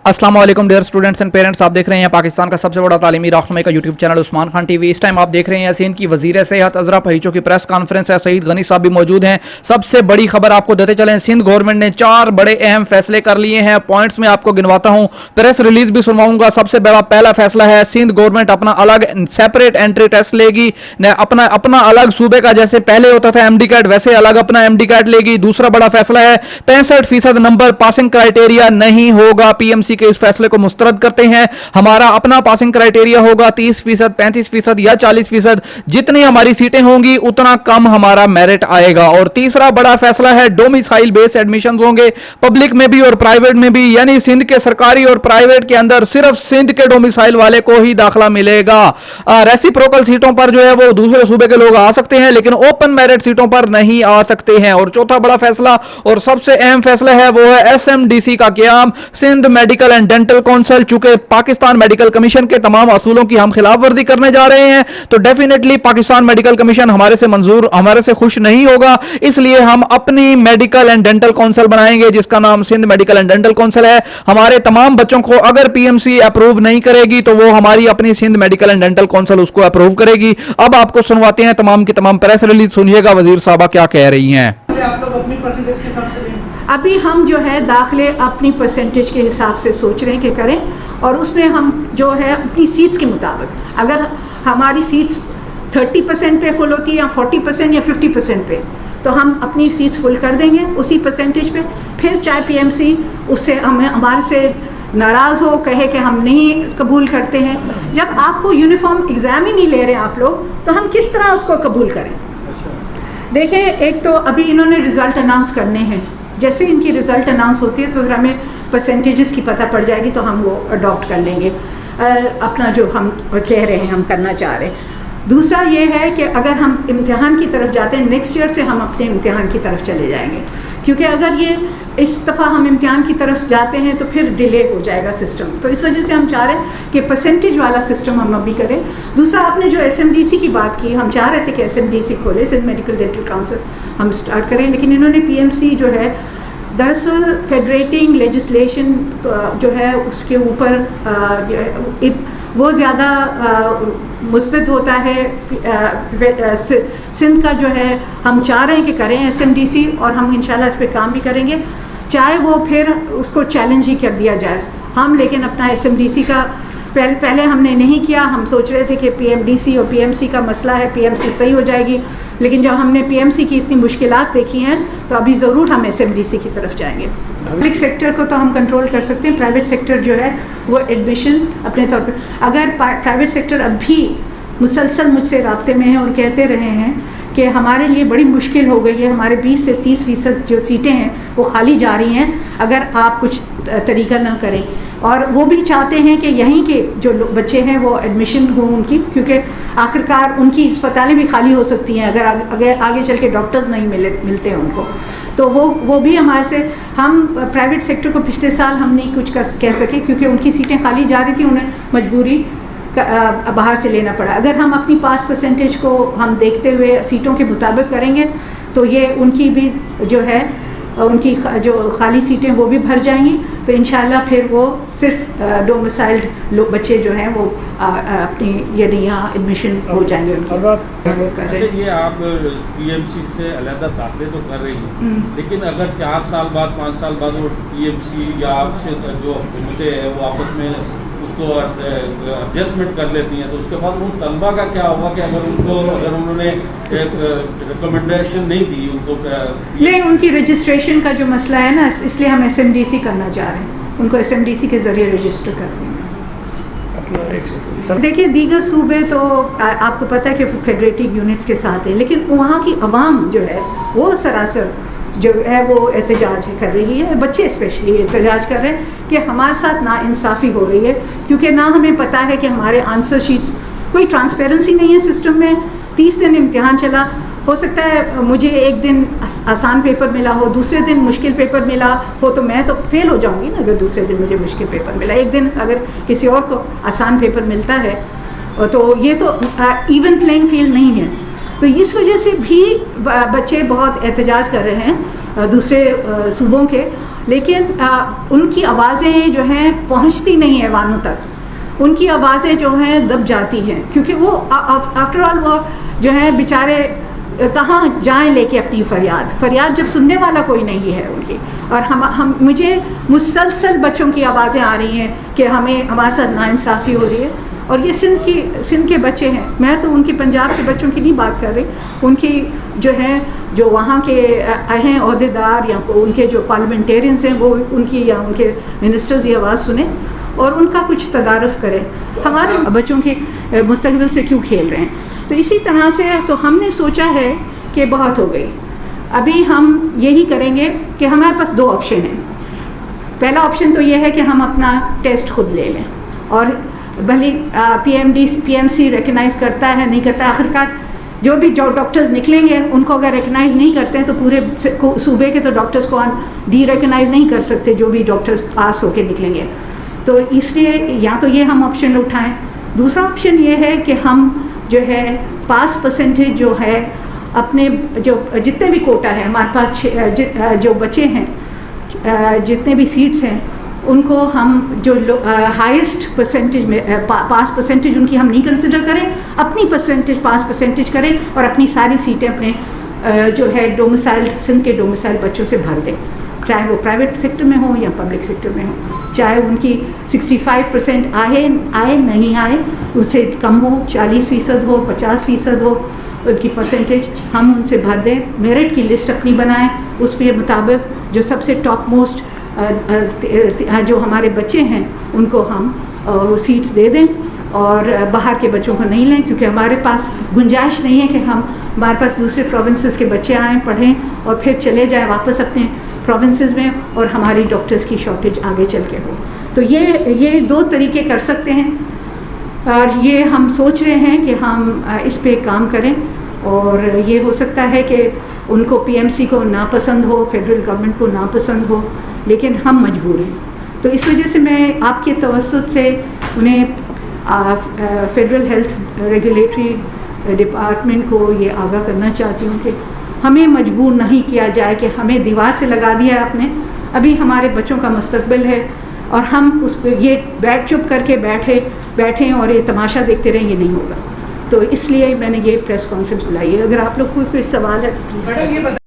अस्सलाम वालेकुम dear students and parents, आप देख रहे हैं पाकिस्तान का सबसे बड़ा तालीमी राहनुमाई का YouTube channel Usman Khan TV. इस टाइम आप देख रहे हैं सिंध की वजीर सेहत अजरा पहीचो की प्रेस कॉन्फ्रेंस है। सईद गनी साहब भी मौजूद हैं। सबसे बड़ी खबर आपको देते चलें, सिंध गवर्नमेंट ने 4 बड़े अहम फैसले कर लिए हैं। पॉइंट्स में आपको गिनवाता हूं, प्रेस रिलीज भी सुनवाऊंगा। सबसे बड़ा पहला फैसला है, सिंध गवर्नमेंट अपना अलग सेपरेट एंट्री टेस्ट लेगी, अपना अलग सूबे का जैसे पहले होता था एमडी कैट वैसे अलग अपना एमडी कैट लेगी। दूसरा बड़ा फैसला है, 65% नंबर पासिंग क्राइटेरिया नहीं होगा। पीएमसी के इस फैसले को मुस्तरद करते हैं। हमारा अपना पासिंग क्राइटेरिया होगा 30%, 35% या 40%। जितनी हमारी सीटें होंगी उतना कम हमारा मेरिट आएगा। और तीसरा बड़ा फैसला है, डोमिसाइल बेस्ड एडमिशंस होंगे, पब्लिक में भी और प्राइवेट में भी, यानी सिंध के सरकारी और प्राइवेट के अंदर सिर्फ सिंध के डोमिसाइल वाले को ही दाखिला मिलेगा। रेसिप्रोकल सीटों पर जो है वो दूसरे सूबे के लोग आ सकते हैं, लेकिन ओपन मेरिट सीटों पर नहीं आ सकते हैं। और चौथा बड़ा फैसला और सबसे अहम फैसला है वो है एसएमडीसी का क़याम, Sindh medical and dental council. चूंकि पाकिस्तान मेडिकल कमीशन के तमाम असूलों की हम खिलाफ वर्जी करने जा रहे हैं, तो डेफिनेटली पाकिस्तान मेडिकल कमीशन हमारे से खुश नहीं होगा। इसलिए हम अपनी मेडिकल एंड डेंटल काउंसिल बनाएंगे, जिसका नाम Sindh medical and dental council है। हमारे तमाम बच्चों को अगर पीएमसी अप्रूव नहीं करेगी तो वो हमारी अपनी Sindh medical and dental council उसको अप्रूव करेगी। अब आपको सुनवाते हैं तमाम की तमाम प्रेस रिलीज, सुनिएगा वजीर साहबा क्या कह रही हैं। अभी हम जो है दाखिले अपनी परसेंटेज के हिसाब से सोच रहे हैं कि करें, और उसमें हम जो है अपनी सीट्स के मुताबिक, अगर हमारी सीट्स 30% पे फुल होती है या 40% या 50% पे, तो हम अपनी सीट्स फुल कर देंगे उसी परसेंटेज पे। फिर चाहे पीएमसी उससे हमारे से नाराज़ हो, कहे कि हम नहीं कबूल करते हैं। जब आपको यूनिफॉर्म एग्ज़ाम ही नहीं ले रहे आप लोग, तो हम किस तरह उसको कबूल करें? देखें, एक तो अभी इन्होंने रिज़ल्ट अनाउंस करने हैं। जैसे इनकी रिज़ल्ट अनाउंस होती है तो फिर हमें परसेंटेजेस की पता पड़ जाएगी, तो हम वो अडॉप्ट कर लेंगे अपना जो हम कह रहे हैं हम करना चाह रहे हैं। दूसरा ये है कि अगर हम इम्तिहान की तरफ जाते हैं, नेक्स्ट ईयर से हम अपने इम्तिहान की तरफ चले जाएंगे, क्योंकि अगर ये इस दफ़ा हम इम्तिहान की तरफ जाते हैं तो फिर डिले हो जाएगा सिस्टम। तो इस वजह से हम चाह रहे हैं कि परसेंटेज वाला सिस्टम हम अभी करें। दूसरा, आपने जो एसएमडीसी की बात की, हम चाह रहे थे कि एसएमडीसी खोले, सिंध मेडिकल डेंटल काउंसिल हम स्टार्ट करें, लेकिन इन्होंने पीएमसी जो है दरअसल फेडरेटिंग लेजिस्लेशन जो है उसके ऊपर वो ज़्यादा मुस्बत होता है। सिंध का जो है हम चाह रहे हैं कि करें एसएमडीसी, और हम इंशाल्लाह इस पर काम भी करेंगे, चाहे वो फिर उसको चैलेंज ही कर दिया जाए हम। लेकिन अपना एसएमडीसी का पहले हमने नहीं किया। हम सोच रहे थे कि पीएमडीसी और पीएमसी का मसला है, पीएमसी सही हो जाएगी, लेकिन जब हमने पीएमसी की इतनी मुश्किलात देखी हैं तो अभी ज़रूर हम एसएमडीसी की तरफ जाएंगे। पब्लिक सेक्टर को तो हम कंट्रोल कर सकते हैं, प्राइवेट सेक्टर जो है वो एडमिशन्स अपने तौर पर, अगर प्राइवेट सेक्टर अब भी मुसलसल मुझसे राब्ते में है और कहते रहे हैं कि हमारे लिए बड़ी मुश्किल हो गई है, हमारे 20 से 30% जो सीटें हैं वो खाली जा रही हैं अगर आप कुछ तरीका ना करें, और वो भी चाहते हैं कि यहीं के जो बच्चे हैं वो एडमिशन हो उनकी, क्योंकि आखिरकार उनकी अस्पतालें भी खाली हो सकती हैं अगर आगे चल के डॉक्टर्स नहीं मिलते हैं उनको। तो वो भी हमारे से, हम प्राइवेट सेक्टर को पिछले साल हम नहीं कुछ कह सके क्योंकि उनकी सीटें खाली जा रही थी, उन्हें मजबूरी बाहर से लेना पड़ा। अगर हम अपनी पास परसेंटेज को हम देखते हुए सीटों के मुताबिक करेंगे तो ये उनकी भी जो है उनकी जो खाली सीटें वो भी भर जाएंगी, तो इंशाल्लाह फिर वो सिर्फ डोमिसाइल्ड बच्चे जो हैं वो अपनी यानी यहाँ एडमिशन हो जाएंगे उनके। अच्छा, ये आप पीएमसी से अलहदा दाखिले तो कर रही हैं, लेकिन अगर 4 साल बाद 5 साल बाद वो पीएमसी या आपसे जो हुकूमतें हैं वो आपस में उसको एडजस्टमेंट कर लेती हैं, तो उसके बाद उन तलबा का क्या होगा कि अगर उन्होंने एक रिकमेंडेशन नहीं दी उनको नहीं, उनकी रजिस्ट्रेशन का जो मसला है ना, इसलिए हम एसएमडीसी करना चाह रहे हैं, उनको एसएमडीसी के ज़रिए रजिस्टर कर देंगे। देखिए, दीगर सूबे तो आपको पता है कि फेडरेटिव यूनिट्स के साथ है, लेकिन वहाँ की आवाम जो है वो सरासर जो है वो एहतजाज कर रही है, बच्चे स्पेशली एहतजाज कर रहे हैं कि हमारे साथ नाइंसाफ़ी हो रही है, क्योंकि ना हमें पता है कि हमारे आंसर शीट्स, कोई ट्रांसपेरेंसी नहीं है सिस्टम में। 30 दिन इम्तिहान चला, हो सकता है मुझे एक दिन आसान पेपर मिला हो, दूसरे दिन मुश्किल पेपर मिला हो, तो मैं तो फेल हो जाऊंगी ना अगर दूसरे दिन मुझे मुश्किल पेपर मिला। एक दिन अगर किसी और को आसान पेपर मिलता है तो ये तो इवन प्लेइंग फील्ड नहीं है। तो इस वजह से भी बच्चे बहुत एहतजाज कर रहे हैं दूसरे सूबों के, لیکن ان کی آوازیں جو ہیں پہنچتی نہیں ایوانوں تک، ان کی آوازیں جو ہیں دب جاتی ہیں، کیونکہ وہ آفٹر آل وہ جو ہیں بیچارے کہاں جائیں لے کے اپنی فریاد جب سننے والا کوئی نہیں ہے ان کی. اور ہم مجھے مسلسل بچوں کی آوازیں آ رہی ہیں کہ ہمارے ساتھ ناانصافی ہو رہی ہے. اور یہ سندھ کے بچے ہیں، میں تو ان کی پنجاب کے بچوں کی نہیں بات کر رہی، ان کی جو ہیں جو وہاں کے ہیں عہدیدار یا ان کے جو پارلیمنٹیرینز ہیں وہ ان کی یا ان کے منسٹرز یہ آواز سنیں اور ان کا کچھ تدارک کریں. ہمارے بچوں کے مستقبل سے کیوں کھیل رہے ہیں؟ تو اسی طرح سے تو ہم نے سوچا ہے کہ بہت ہو گئی، ابھی ہم یہی کریں گے کہ ہمارے پاس 2 آپشن ہیں. پہلا آپشن تو یہ ہے کہ ہم اپنا ٹیسٹ خود لے لیں، اور بھلی پی ایم سی ریکگنائز کرتا ہے نہیں کرتا، آخرکار جو بھی ڈاکٹرز نکلیں گے ان کو اگر ریکگنائز نہیں کرتے ہیں تو پورے صوبے کے تو ڈاکٹرز کو ڈی ریکگنائز نہیں کر سکتے جو بھی ڈاکٹرز پاس ہو کے نکلیں گے. تو اس لیے یا تو یہ ہم آپشن اٹھائیں. دوسرا آپشن یہ ہے کہ ہم جو ہے پاس پرسنٹیج جو ہے اپنے جو جتنے بھی کوٹا ہے ہمارے پاس جو بچے ہیں جتنے بھی سیٹس ہیں ان کو ہم جو ہائیسٹ پرسنٹیج میں پاس پرسنٹیج ان کی ہم نہیں کنسیڈر کریں، اپنی پرسنٹیج پاس پرسنٹیج کریں اور اپنی ساری سیٹیں اپنے جو ہے ڈومسائل سندھ کے ڈومسائل بچوں سے بھر دیں، چاہے وہ پرائیویٹ سیکٹر میں ہوں یا پبلک سیکٹر میں ہوں، چاہے ان کی 65% آئے نہیں آئے اس سے کم ہو، 40% ہو، 50% ہو ان کی پرسنٹیج، ہم ان سے بھر دیں. میرٹ کی لسٹ اپنی بنائیں، اس کے مطابق جو سب سے ٹاپ موسٹ جو ہمارے بچے ہیں ان کو ہم سیٹس دے دیں اور باہر کے بچوں کو نہیں لیں، کیونکہ ہمارے پاس گنجائش نہیں ہے کہ ہمارے پاس دوسرے پروونسز کے بچے آئیں پڑھیں اور پھر چلے جائیں واپس اپنے پروونسز میں اور ہماری ڈاکٹرز کی شارٹیج آگے چل کے ہو. تو یہ 2 طریقے کر سکتے ہیں اور یہ ہم سوچ رہے ہیں کہ ہم اس پہ کام کریں. اور یہ ہو سکتا ہے کہ ان کو پی ایم سی کو ناپسند ہو، فیڈرل گورنمنٹ کو ناپسند ہو، لیکن ہم مجبور ہیں. تو اس وجہ سے میں آپ کے توسط سے انہیں فیڈرل ہیلتھ ریگولیٹری ڈپارٹمنٹ کو یہ آگاہ کرنا چاہتی ہوں کہ ہمیں مجبور نہیں کیا جائے کہ ہمیں دیوار سے لگا دیا ہے آپ نے، ابھی ہمارے بچوں کا مستقبل ہے اور ہم اس پہ یہ چپ کر کے بیٹھیں اور یہ تماشا دیکھتے رہیں، یہ نہیں ہوگا. تو اس لیے میں نے یہ پریس کانفرنس بلائی ہے. اگر آپ لوگ کوئی سوال ہے پلیز.